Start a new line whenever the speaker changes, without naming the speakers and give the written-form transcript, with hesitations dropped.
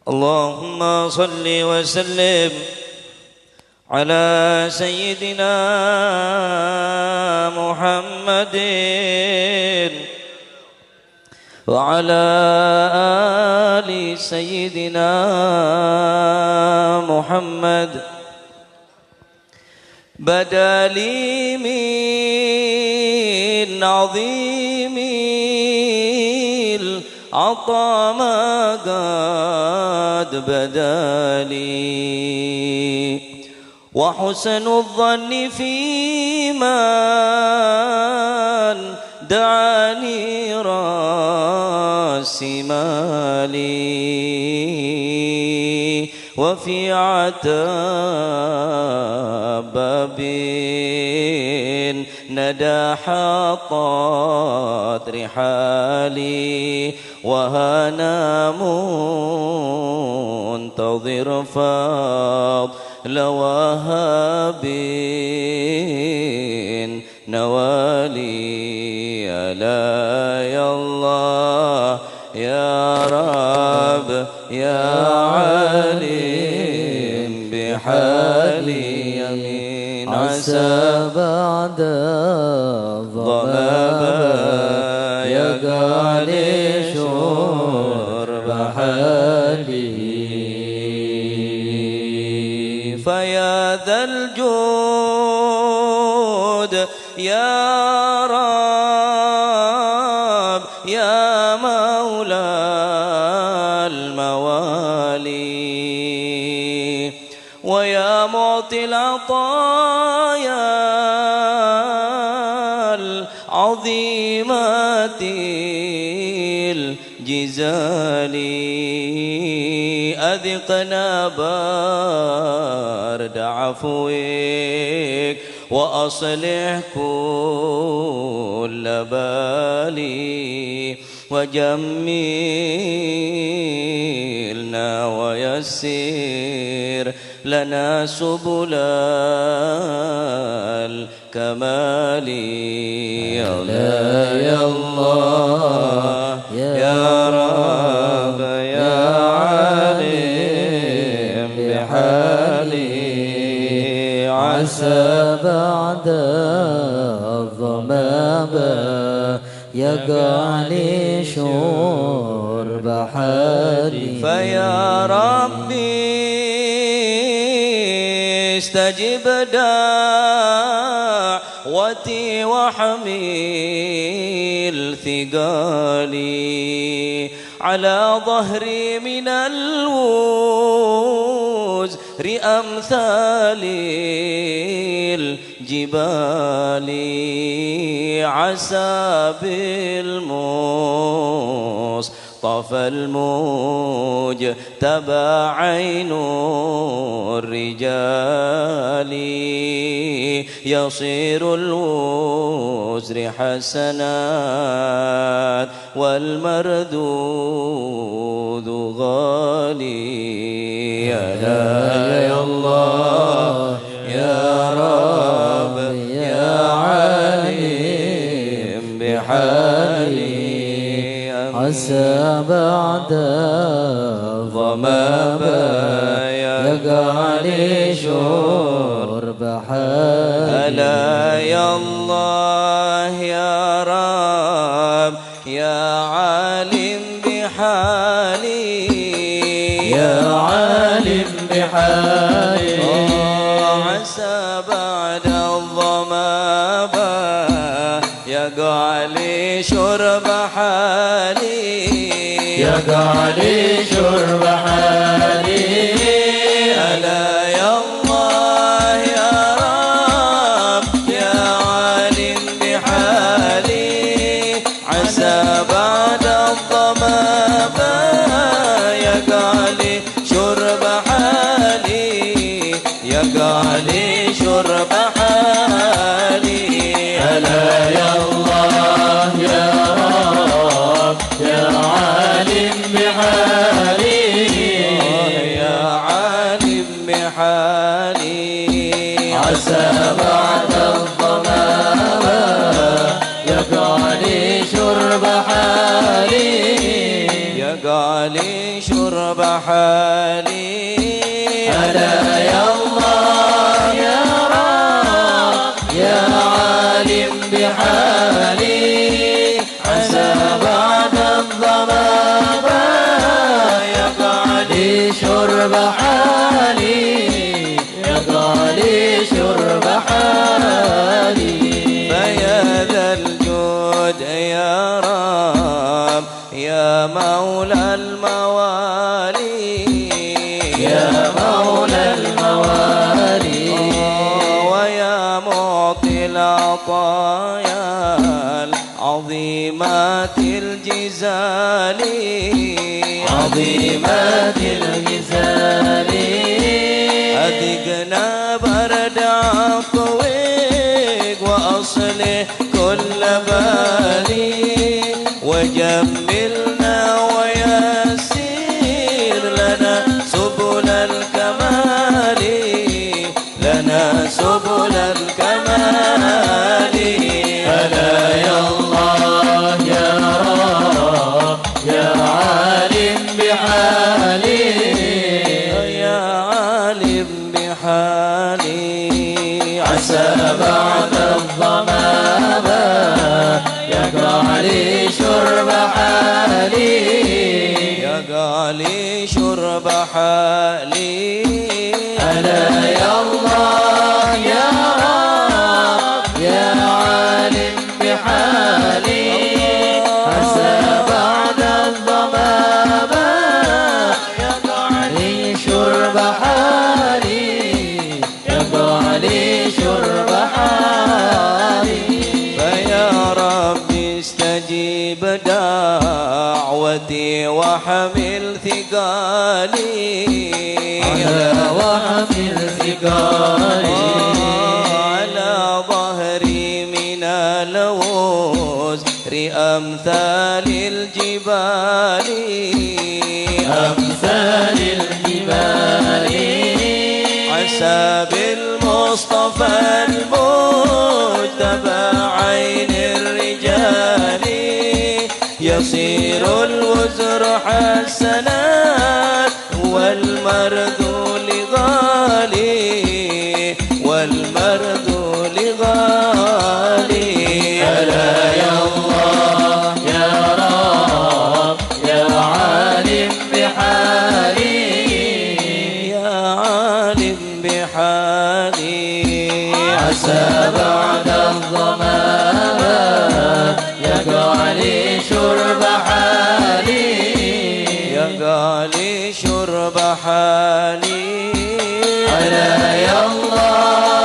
اللهم صل وسلم على سيدنا محمد وعلى آل سيدنا محمد. بدا لي من عظيم العطا ما قد بدا لي، وحسن الظن في من دعاني راس مالي، وفي عتاب باب ندى حاطت رحالي، وهنا منتظر فضل وهاب نوالي. ألا يا الله يا رب يا عليم بحالي، يمين عسى بعد الظما يقع لي شرب حالي. فيا ذا الجود يا رب يا مولى الموالي، ويا معطي العطايا العظيمات الجزال، أذقنا برد عفوك وأصلح كل بالي، وجملنا ويسر لنا سبل الكمال. يا الله يا رب يا عليم بحالي، عسى بعد الظما يقع لي شرب حالي. فيا ربي استجب دعوتي وحمل ثقالي، على ظهري من الوزر أمثال الجبال، عسى بالمصطفى المجتبى عين الرجال، يصير الوزر حسنات والمردود غالي. يا الله يا رب يا عليم بحالي، عسى بعد الظما يقع لي شرب حالي. ألا يا الله يا رب يا عالم بحالي، يا عالم بحالي، عسى بعد الظما يقع لي شرب حالي، يقع لي شرب حالي. ألا يا الله يا رب يا عالم بحالي، عسى بعد الظما يقع لي شرب حالي، يقع لي شرب حالي. ألا يا الله يا رب يا عالم بحالي، شرب حالي
ألا يا الله يا رب يا عالم بحالي عسى بعد الظما يقع لي شرب حالي يقع لي شرب حالي
فيا ذا الجود يا رب يا مولى الموالي
يا مولى الموالي
ويا معطي العطايا العظيمات الجزال
عظيمات الجزال
أذقنا برد عطويق وأصلح كل بالي وجملنا ويسير لنا سبل الكمال لنا سبل الكمال
ألا يا الله يا رب يا عالم بحالي
يا عالم بحالي
عسى بعد الظما يقع لي شرب حالي
يقع لي شرب حالي
ألا يا الله يا رب يا عالم بحالي عسى بعد الظما يقع لي شرب حالي يقع لي شرب حالي
فيا رب استجيب دعوتي وحمل ثقالي
على وحمل ثقالي
على ظهري من الوزر أمثال الجبال
أمثال الجبال
عسى بالمصطفى المجتبى عين الرجال يصير الوزر حسنات والمرذول غالي والمرذول غالي
ألا يا الله يا رب يا عالم بحالي
يا عالم بحالي
عسى بعد الظما يقع لي شرب حالي
يقع لي شرب حالي
ألا يا الله